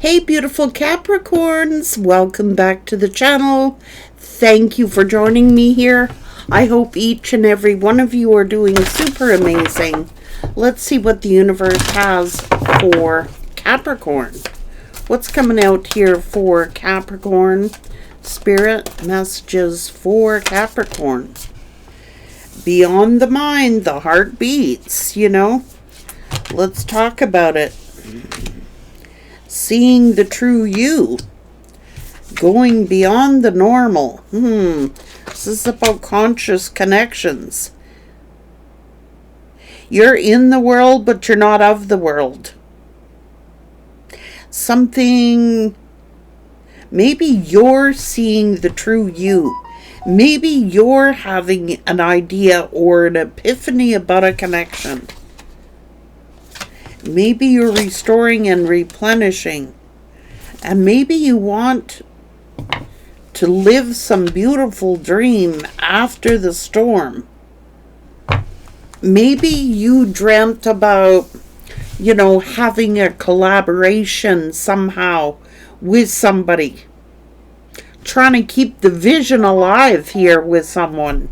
Hey beautiful Capricorns, welcome back to the channel. Thank you for joining me here. I hope each and every one of you are doing super amazing. Let's see what the universe has for Capricorn. What's coming out here for Capricorn? Spirit messages for Capricorn. Beyond the mind, the heart beats, Let's talk about it. Seeing the true you. Going beyond the normal. This is about conscious connections. You're in the world, but you're not of the world. Maybe you're seeing the true you. Maybe you're having an idea or an epiphany about a connection. Maybe you're restoring and replenishing. And maybe you want to live some beautiful dream after the storm. Maybe you dreamt about, having a collaboration somehow with somebody. Trying to keep the vision alive here with someone.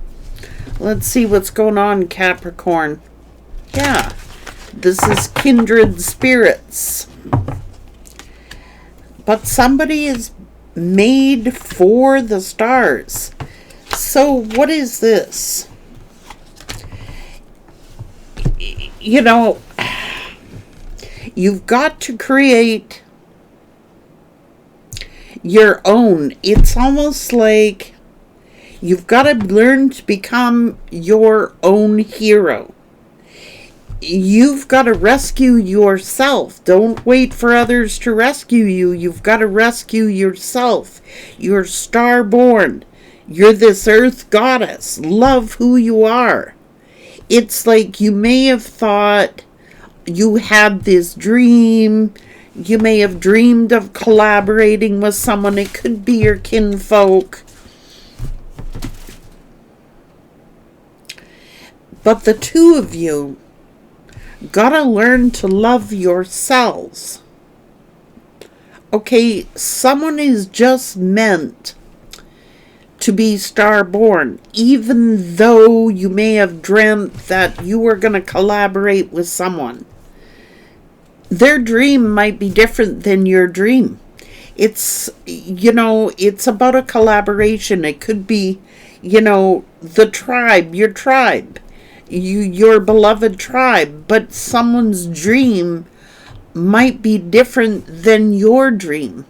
Let's see what's going on, Capricorn. Yeah. This is kindred spirits. But somebody is made for the stars. So what is this? You've got to create your own. It's almost like you've got to learn to become your own hero. You've got to rescue yourself. Don't wait for others to rescue you. You've got to rescue yourself. You're star-born. You're this earth goddess. Love who you are. It's like you may have thought you had this dream. You may have dreamed of collaborating with someone. It could be your kinfolk. But the two of you gotta learn to love yourselves. Okay, someone is just meant to be star-born, even though you may have dreamt that you were going to collaborate with someone. Their dream might be different than your dream. It's about a collaboration. It could be, the tribe, your tribe. Your beloved tribe, but someone's dream might be different than your dream.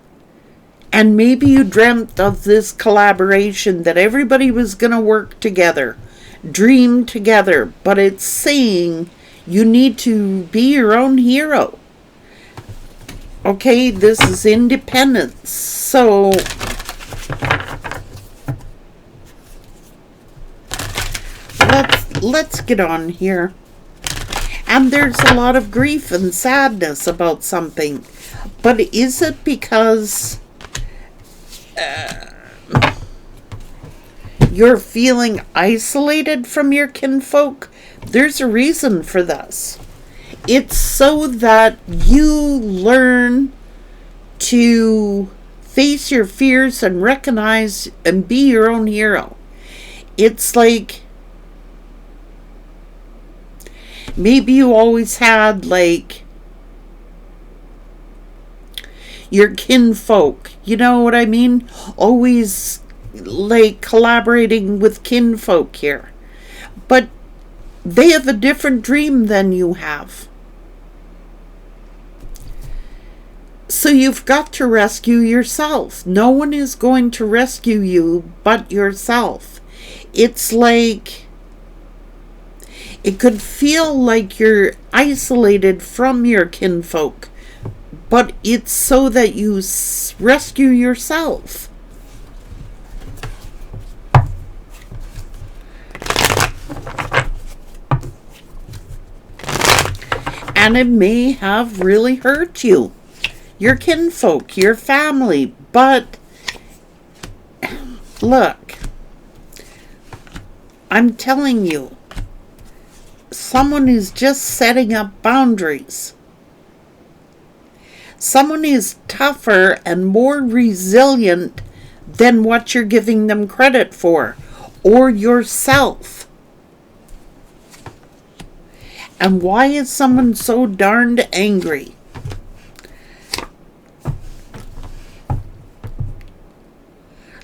And maybe you dreamt of this collaboration that everybody was going to work together, dream together, but it's saying you need to be your own hero. Okay, this is independence. So let's get on here. And there's a lot of grief and sadness about something. But is it because you're feeling isolated from your kinfolk? There's a reason for this. It's so that you learn to face your fears and recognize and be your own hero. It's like maybe you always had, your kinfolk. You know what I mean? Always, collaborating with kinfolk here. But they have a different dream than you have. So you've got to rescue yourself. No one is going to rescue you but yourself. It's like it could feel like you're isolated from your kinfolk, but it's so that you rescue yourself. And it may have really hurt you, your kinfolk, your family, but look, I'm telling you, someone is just setting up boundaries. Someone is tougher and more resilient than what you're giving them credit for, or yourself. And why is someone so darned angry?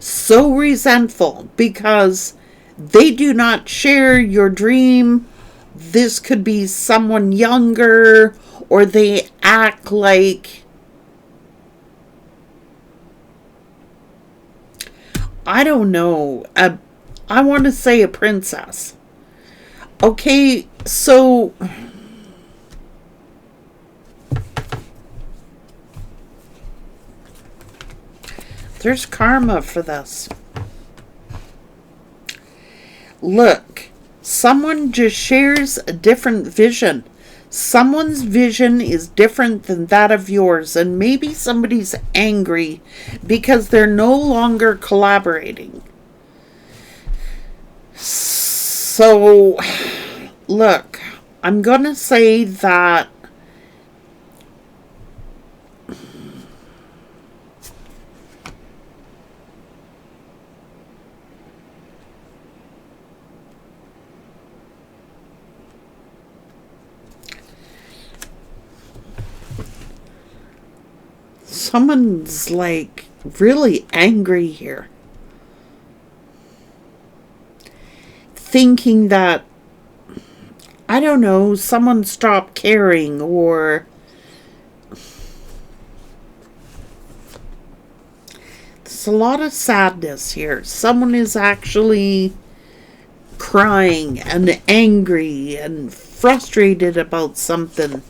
So resentful because they do not share your dream. This could be someone younger, or they act like, I don't know, I want to say a princess. Okay, so there's karma for this. Look, someone just shares a different vision. Someone's vision is different than that of yours, and maybe somebody's angry because they're no longer collaborating. So, look, I'm going to say that someone's like really angry here. Thinking that, I don't know, someone stopped caring, or there's a lot of sadness here. Someone is actually crying and angry and frustrated about something.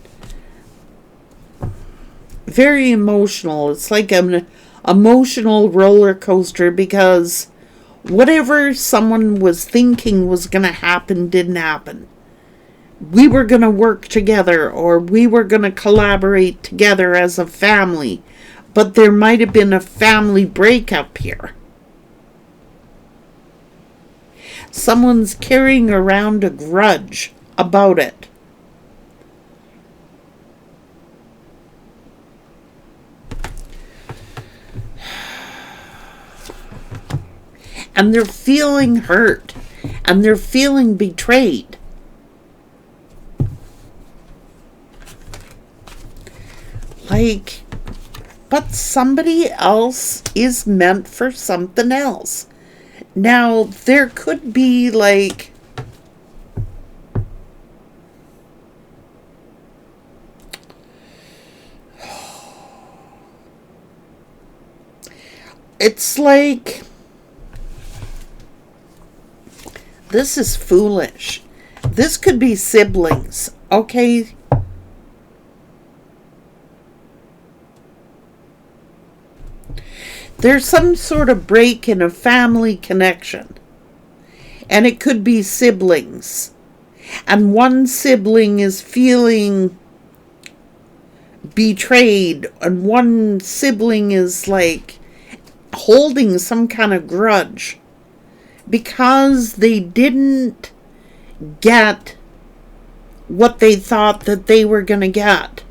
Very emotional. It's like an emotional roller coaster because whatever someone was thinking was going to happen didn't happen. We were going to work together, or we were going to collaborate together as a family, but there might have been a family breakup here. Someone's carrying around a grudge about it. And they're feeling hurt, and they're feeling betrayed. Like, but somebody else is meant for something else. Now, there could be like, it's like, this is foolish. This could be siblings, okay? There's some sort of break in a family connection. And it could be siblings. And one sibling is feeling betrayed, and one sibling is like holding some kind of grudge because they didn't get what they thought that they were going to get.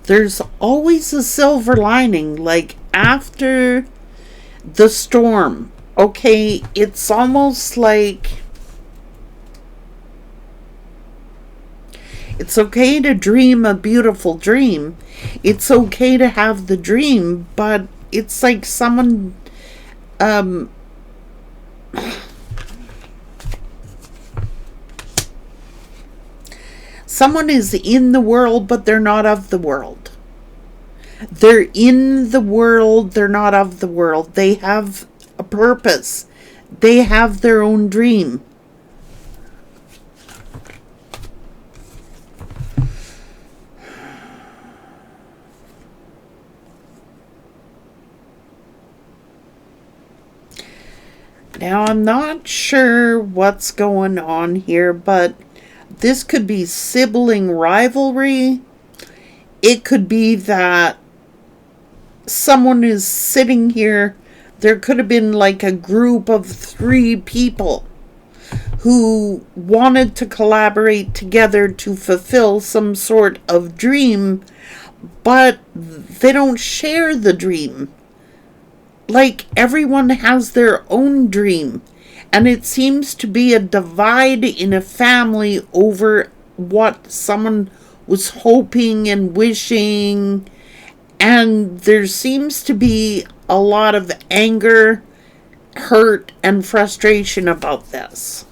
There's always a silver lining, like after the storm. Okay, it's almost like it's okay to dream a beautiful dream. It's okay to have the dream, but it's like someone someone is in the world, but they're not of the world. They're in the world, they're not of the world. They have a purpose. They have their own dream. Now, I'm not sure what's going on here, but This could be sibling rivalry. It could be that someone is sitting here. There could have been like a group of 3 people who wanted to collaborate together to fulfill some sort of dream, but they don't share the dream. Like, everyone has their own dream, and it seems to be a divide in a family over what someone was hoping and wishing, and there seems to be a lot of anger, hurt, and frustration about this.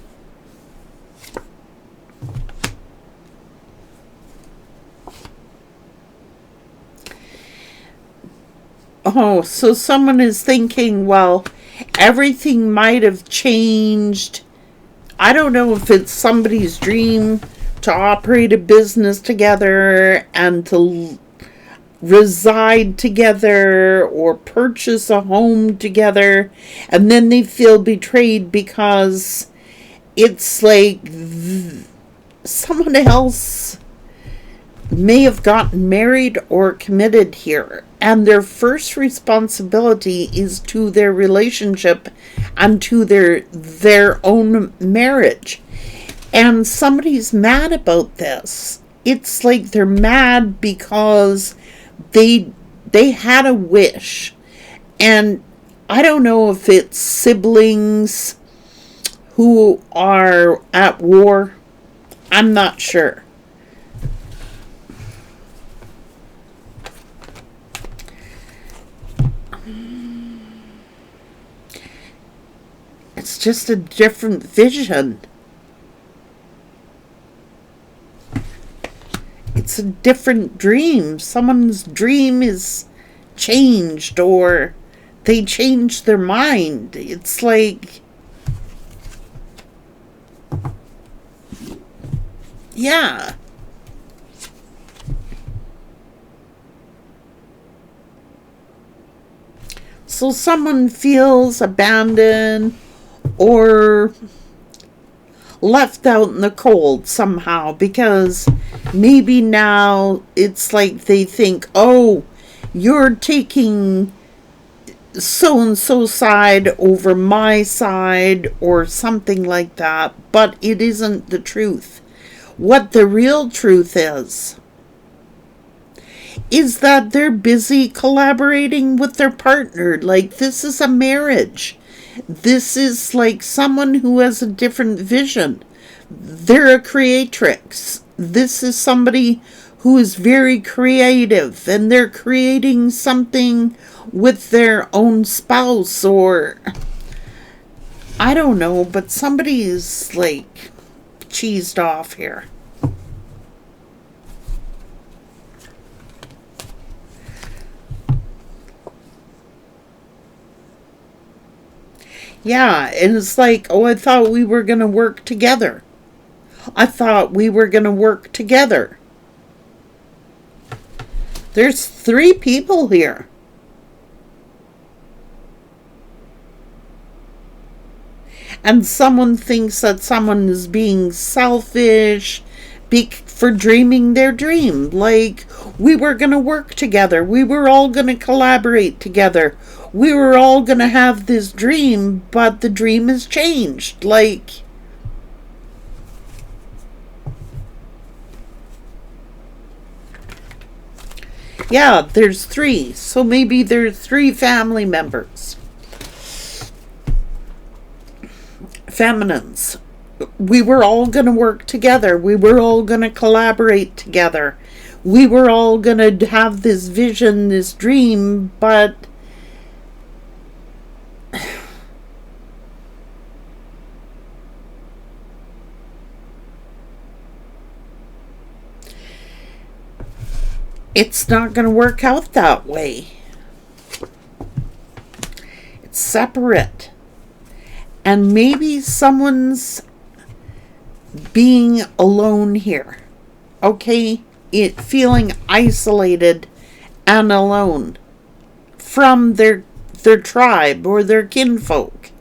Oh, so someone is thinking, well, everything might have changed. I don't know if it's somebody's dream to operate a business together and to reside together or purchase a home together, and then they feel betrayed because it's like someone else may have gotten married or committed here, and their first responsibility is to their relationship and to their own marriage. And somebody's mad about this. It's like they're mad because they had a wish. And I don't know if it's siblings who are at war. I'm not sure. It's just a different vision. It's a different dream. Someone's dream is changed, or they changed their mind. It's like, yeah. So someone feels abandoned or left out in the cold somehow, because maybe now it's like they think, oh, you're taking so-and-so side over my side or something like that, but it isn't the truth. What the real truth is that they're busy collaborating with their partner. Like, this is a marriage. This is like someone who has a different vision. They're a creatrix. This is somebody who is very creative, and they're creating something with their own spouse, or I don't know, but somebody's like cheesed off here. Yeah, and it's like, oh, I thought we were going to work together. I thought we were going to work together. There's 3 people here. And someone thinks that someone is being selfish for dreaming their dream. Like, we were going to work together. We were all going to collaborate together. We were all going to have this dream, but the dream has changed. Like, yeah, there's 3. So maybe there's 3 family members. Feminines. We were all going to work together. We were all going to collaborate together. We were all going to have this vision, this dream, but it's not going to work out that way. It's separate. And maybe someone's being alone here. Okay? Feeling isolated and alone from their tribe or their kinfolk.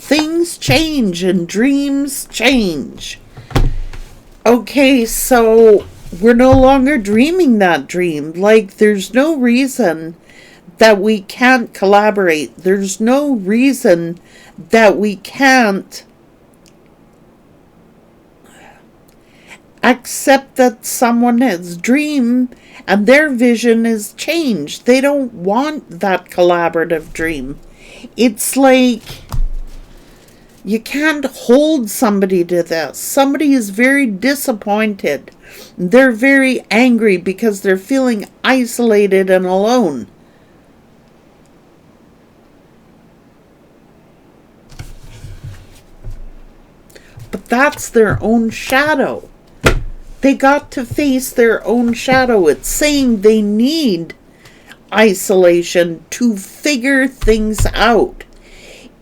things change and dreams change. Okay, so we're no longer dreaming that dream. Like, there's no reason that we can't collaborate. There's no reason that we can't accept that someone has dream and their vision is changed. They don't want that collaborative dream. It's like you can't hold somebody to this. Somebody is very disappointed. They're very angry because they're feeling isolated and alone. But that's their own shadow. They got to face their own shadow. It's saying they need isolation to figure things out.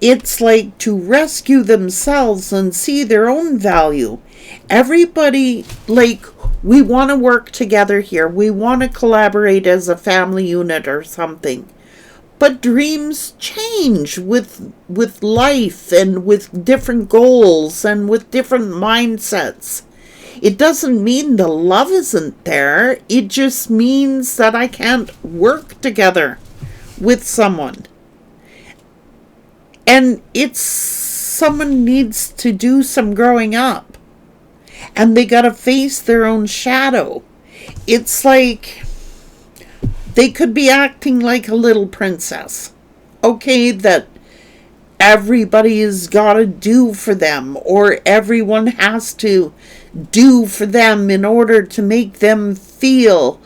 It's like to rescue themselves and see their own value. Everybody, like, we want to work together here. We want to collaborate as a family unit or something. But dreams change with life and with different goals and with different mindsets. It doesn't mean the love isn't there. It just means that I can't work together with someone. And someone needs to do some growing up. And they got to face their own shadow. It's like they could be acting like a little princess. Okay, that everybody's got to do for them, or everyone has to do for them in order to make them feel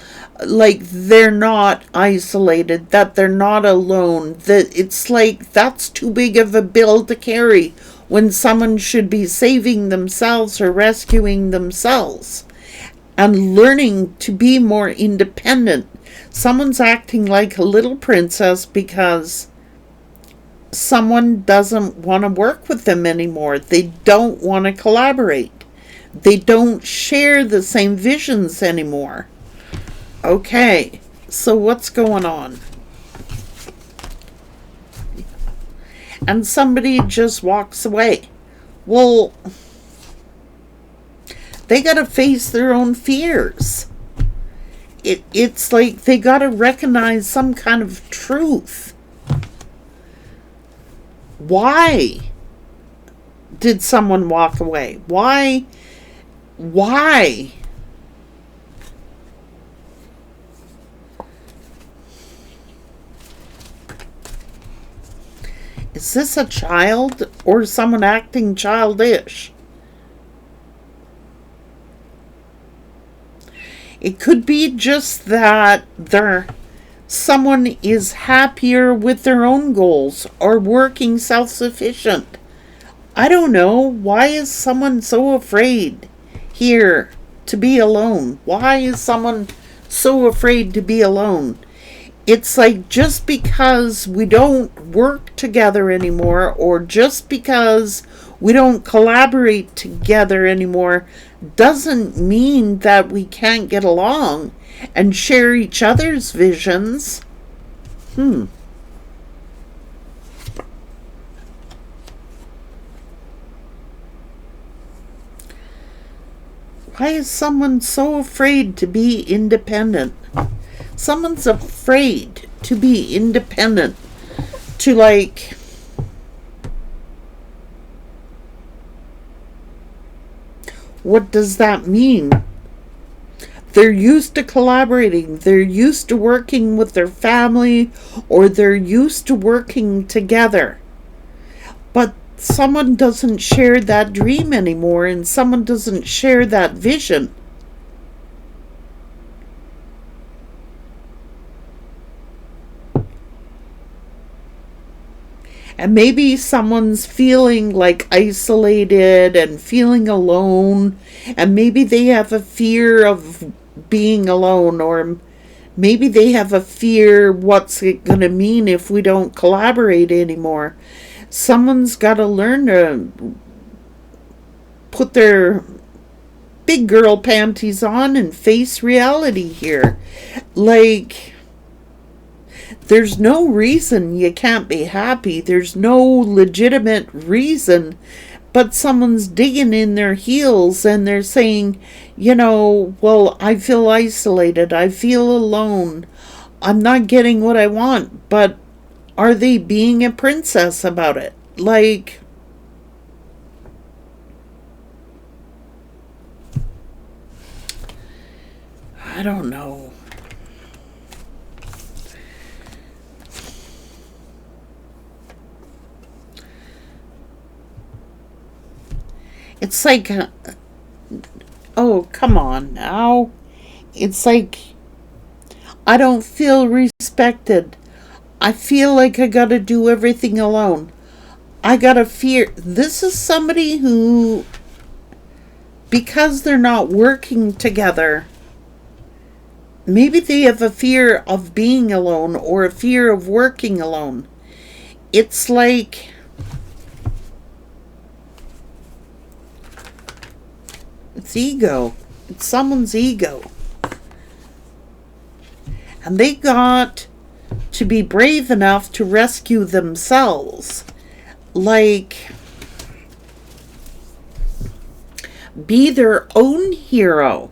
like they're not isolated, that they're not alone, that it's like that's too big of a bill to carry when someone should be saving themselves or rescuing themselves and learning to be more independent. Someone's acting like a little princess because someone doesn't want to work with them anymore. They don't want to collaborate. They don't share the same visions anymore. Okay, so what's going on? And somebody just walks away. Well, they got to face their own fears. It's like they got to recognize some kind of truth. Why did someone walk away? Why? Is this a child or someone acting childish? It could be just that someone is happier with their own goals or working self-sufficient. I don't know. Why is someone so afraid here to be alone? Why is someone so afraid to be alone? It's like just because we don't work together anymore, or just because we don't collaborate together anymore, doesn't mean that we can't get along and share each other's visions. Why is someone so afraid to be independent? Someone's afraid to be independent, to like what does that mean? They're used to collaborating, they're used to working with their family, or they're used to working together. But someone doesn't share that dream anymore, and someone doesn't share that vision. And maybe someone's feeling like isolated and feeling alone, and maybe they have a fear of being alone, or maybe they have a fear what's it going to mean if we don't collaborate anymore. Someone's got to learn to put their big girl panties on and face reality here. Like, There's no reason you can't be happy. There's no legitimate reason, but someone's digging in their heels and they're saying, well, I feel isolated. I feel alone. I'm not getting what I want. But are they being a princess about it? Like, I don't know. It's like, oh, come on now. It's like, I don't feel respected. I feel like I gotta do everything alone. I gotta fear. This is somebody who, because they're not working together, maybe they have a fear of being alone or a fear of working alone. It's like, it's ego. It's someone's ego. And they got to be brave enough to rescue themselves. Like, be their own hero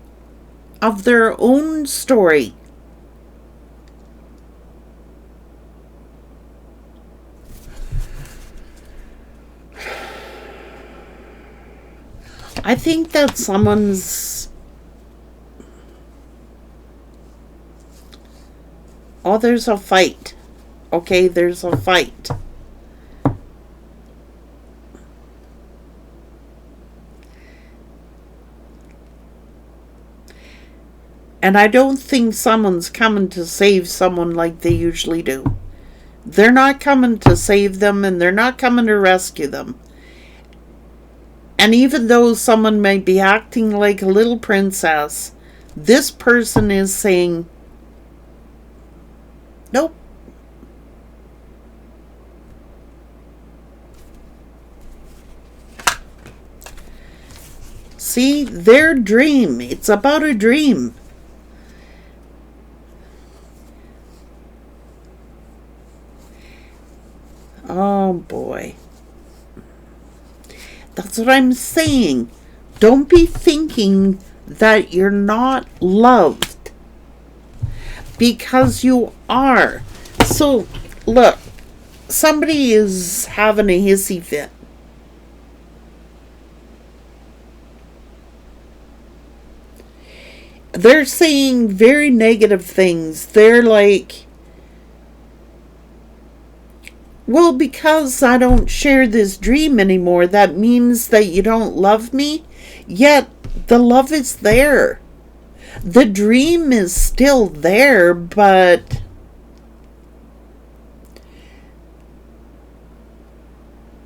of their own story. I think that someone's... Oh, there's a fight. Okay, there's a fight. And I don't think someone's coming to save someone like they usually do. They're not coming to save them, and they're not coming to rescue them. And even though someone might be acting like a little princess, this person is saying, nope. See, their dream. It's about a dream. Oh boy. That's what I'm saying. Don't be thinking that you're not loved. Because you are. So, look. Somebody is having a hissy fit. They're saying very negative things. They're like, well, because I don't share this dream anymore, that means that you don't love me? Yet, the love is there. The dream is still there, but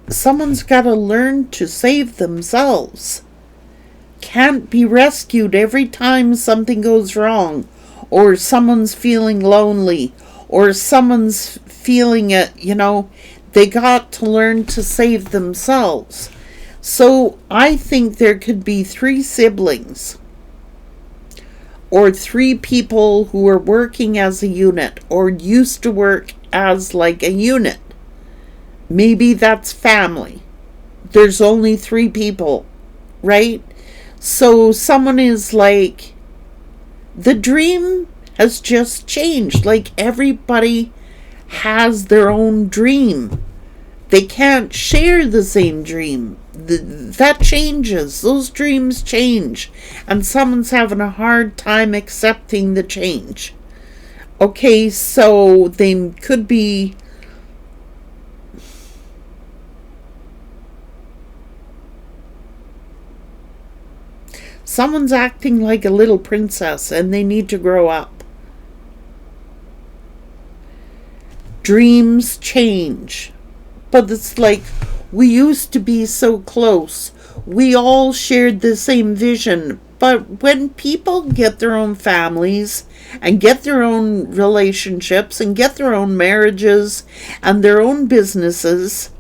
someone's got to learn to save themselves. Can't be rescued every time something goes wrong, or someone's feeling lonely, or someone's feeling it, they got to learn to save themselves. So I think there could be 3 siblings, or 3 people who are working as a unit, or used to work as like a unit. Maybe that's family. There's only 3 people, right? So someone is like, the dream has just changed. Like, everybody has their own dream. They can't share the same dream. That changes. Those dreams change. And someone's having a hard time accepting the change. Okay, so they could be... Someone's acting like a little princess and they need to grow up. Dreams change. But it's like, we used to be so close. We all shared the same vision. But when people get their own families and get their own relationships and get their own marriages and their own businesses,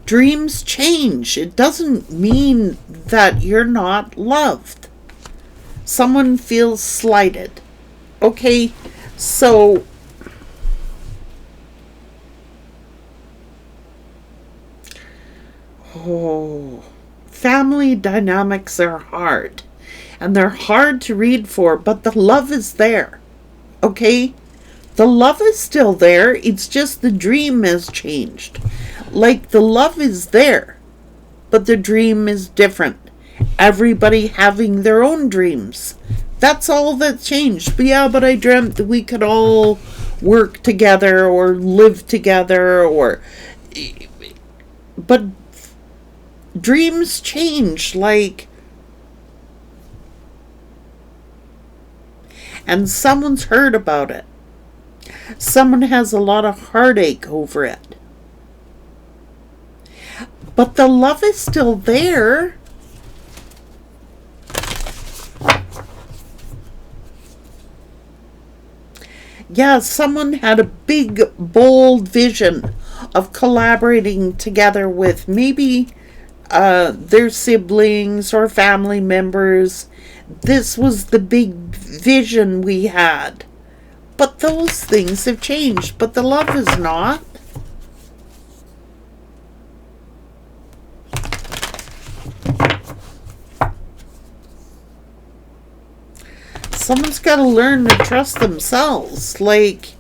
dreams change. It doesn't mean that you're not loved. Someone feels slighted. Okay, So, family dynamics are hard. And they're hard to read for, but the love is there. Okay? The love is still there. It's just the dream has changed. Like, the love is there, but the dream is different. Everybody having their own dreams. That's all that changed. But yeah, but I dreamt that we could all work together or live together or... But dreams change, like... And someone's heard about it. Someone has a lot of heartache over it. But the love is still there. Yeah, someone had a big, bold vision of collaborating together with maybe their siblings or family members. This was the big vision we had. But those things have changed, but the love is not. Someone's got to learn to trust themselves. Like,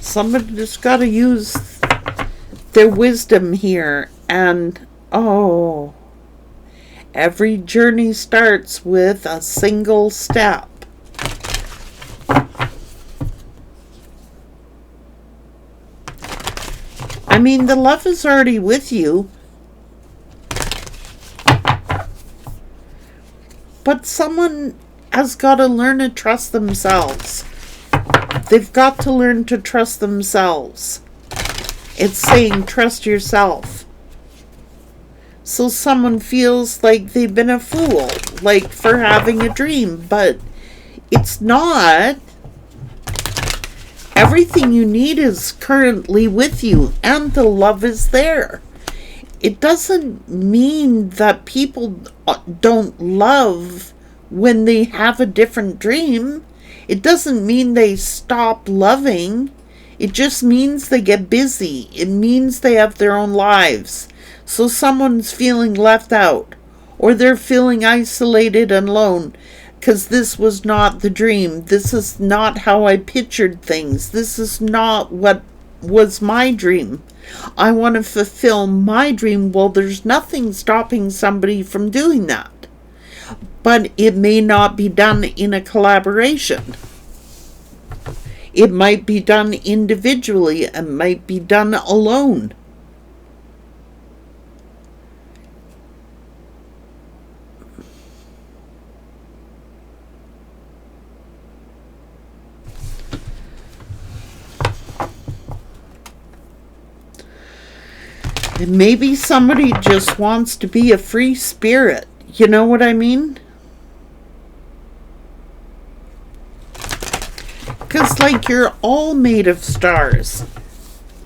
somebody just got to use their wisdom here. And, every journey starts with a single step. I mean, the love is already with you. But someone has got to learn to trust themselves. They've got to learn to trust themselves. It's saying trust yourself. So someone feels like they've been a fool, like for having a dream, but it's not. Everything you need is currently with you, and the love is there. It doesn't mean that people don't love when they have a different dream. It doesn't mean they stop loving. It just means they get busy. It means they have their own lives. So someone's feeling left out, or they're feeling isolated and alone. Because this was not the dream. This is not how I pictured things. This is not what was my dream. I want to fulfill my dream. Well, there's nothing stopping somebody from doing that. But it may not be done in a collaboration. It might be done individually. It might be done alone. And maybe somebody just wants to be a free spirit. You know what I mean? Because, like, you're all made of stars.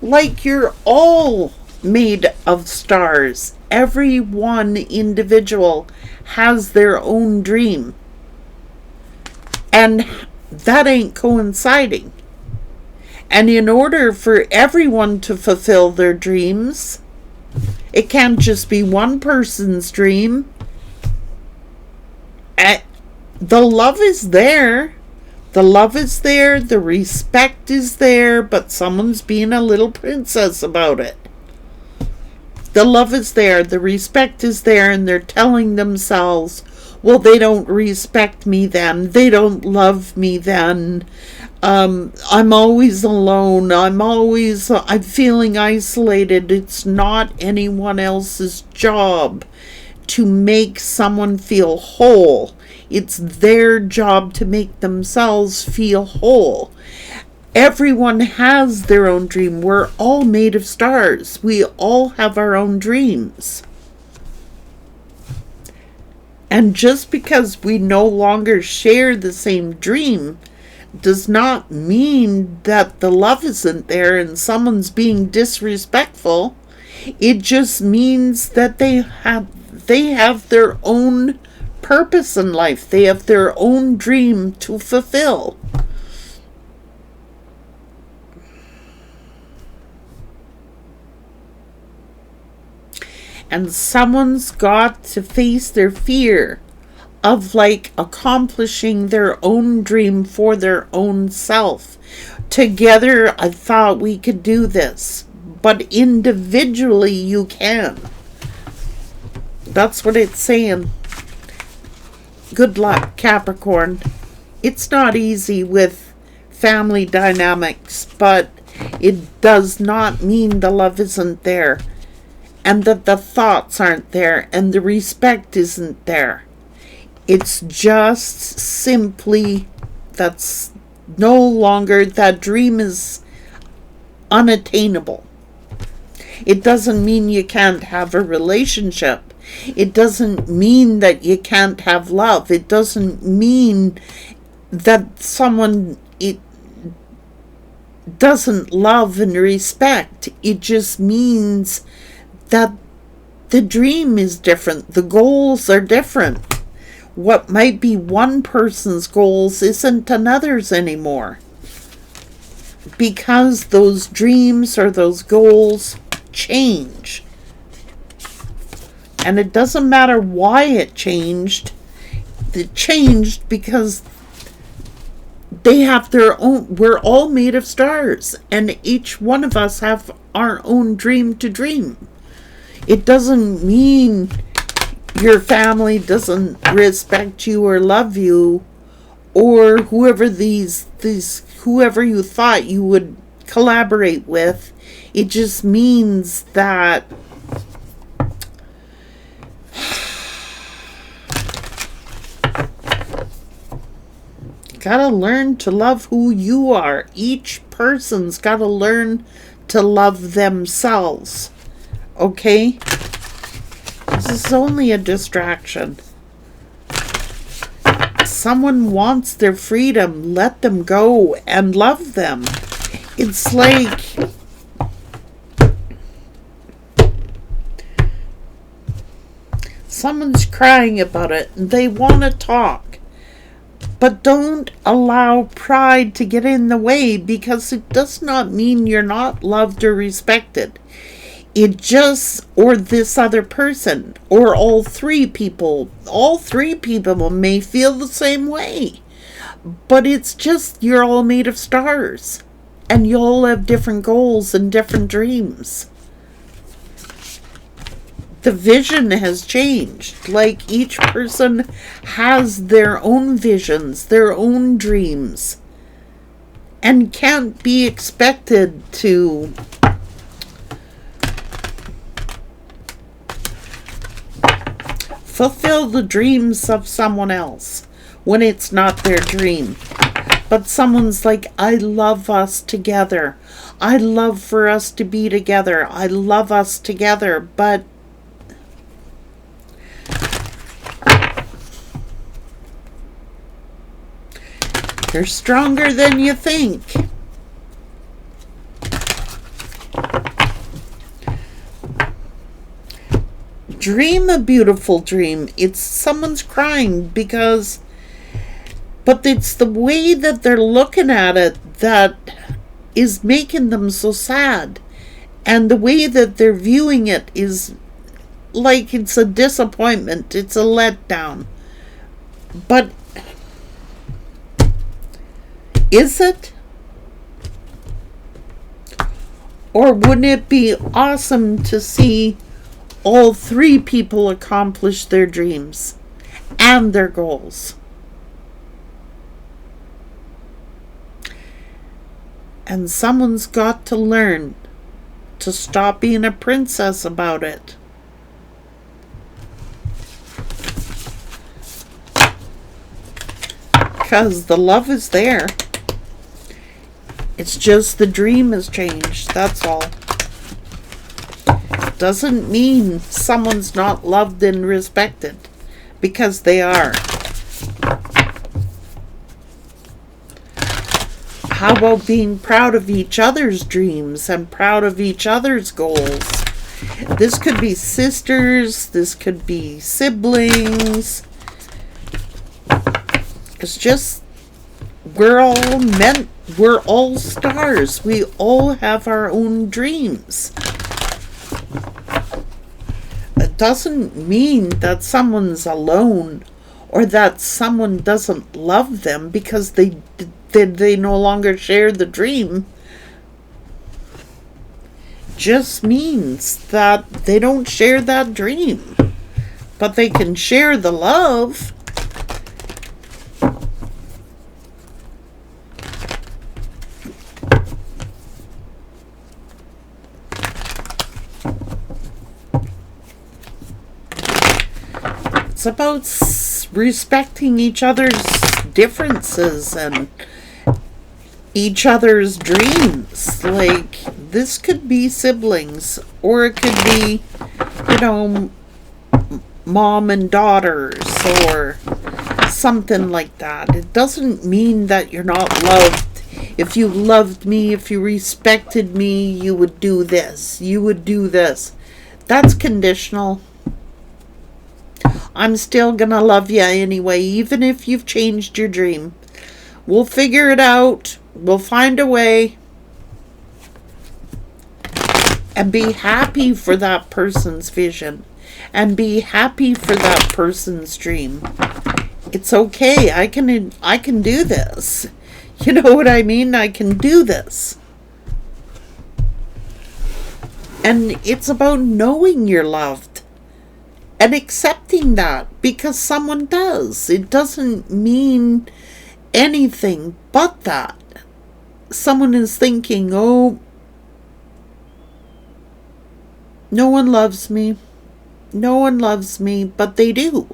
Like, you're all made of stars. Every one individual has their own dream. And that ain't coinciding. And in order for everyone to fulfill their dreams, it can't just be one person's dream. The love is there. The love is there. The respect is there. But someone's being a little princess about it. The love is there. The respect is there. And they're telling themselves, well, they don't respect me then. They don't love me then. I'm always alone. I'm feeling isolated. It's not anyone else's job to make someone feel whole. It's their job to make themselves feel whole. Everyone has their own dream. We're all made of stars. We all have our own dreams. And just because we no longer share the same dream does not mean that the love isn't there and someone's being disrespectful. It just means that they have their own purpose in life. They have their own dream to fulfill. And someone's got to face their fear of like accomplishing their own dream for their own self. Together, I thought we could do this, but individually you can. That's what it's saying. Good luck, Capricorn. It's not easy with family dynamics, but it does not mean the love isn't there, and that the thoughts aren't there, and the respect isn't there. It's just simply that's no longer, that dream is unattainable. It doesn't mean you can't have a relationship. It doesn't mean that you can't have love. It doesn't mean that someone it doesn't love and respect. It just means that the dream is different. The goals are different. What might be one person's goals isn't another's anymore, because those dreams or those goals change. And it doesn't matter why it changed. It changed because they have their own. We're all made of stars, and each one of us have our own dream to dream. It doesn't mean your family doesn't respect you or love you, or whoever whoever you thought you would collaborate with. It just means that you gotta learn to love who you are. Each person's gotta learn to love themselves. Okay? This is only a distraction. Someone wants their freedom. Let them go and love them. It's like someone's crying about it and they want to talk. But don't allow pride to get in the way, because it does not mean you're not loved or respected. It just, or this other person, or all three people may feel the same way. But it's just, you're all made of stars, and you all have different goals and different dreams. The vision has changed. Like, each person has their own visions, their own dreams, and can't be expected to fulfill the dreams of someone else when it's not their dream. But someone's like, I love us together. I love for us to be together. I love us together. But you're stronger than you think. Dream a beautiful dream. It's someone's crying because, but it's the way that they're looking at it that is making them so sad. And the way that they're viewing it is like it's a disappointment. It's a letdown. But is it? Or wouldn't it be awesome to see all three people accomplish their dreams and their goals? And someone's got to learn to stop being a princess about it. Because the love is there. It's just the dream has changed, that's all. Doesn't mean someone's not loved and respected, because they are. How about being proud of each other's dreams and proud of each other's goals This could be sisters. This could be siblings. It's just, we're all stars. We all have our own dreams. It doesn't mean that someone's alone or that someone doesn't love them because they no longer share the dream. Just means that they don't share that dream, but they can share the love. It's about respecting each other's differences and each other's dreams. Like, this could be siblings, or it could be, mom and daughters, or something like that. It doesn't mean that you're not loved. If you loved me, if you respected me, you would do this, you would do this. That's conditional. I'm still gonna love you anyway, even if you've changed your dream. We'll figure it out. We'll find a way. And be happy for that person's vision. And be happy for that person's dream. It's okay. I can do this. You know what I mean? I can do this. And it's about knowing you're loved. And accepting that because someone does. It doesn't mean anything but that. Someone is thinking, oh, no one loves me. No one loves me, but they do.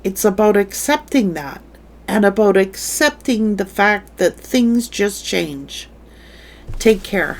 It's about accepting that and about accepting the fact that things just change. Take care.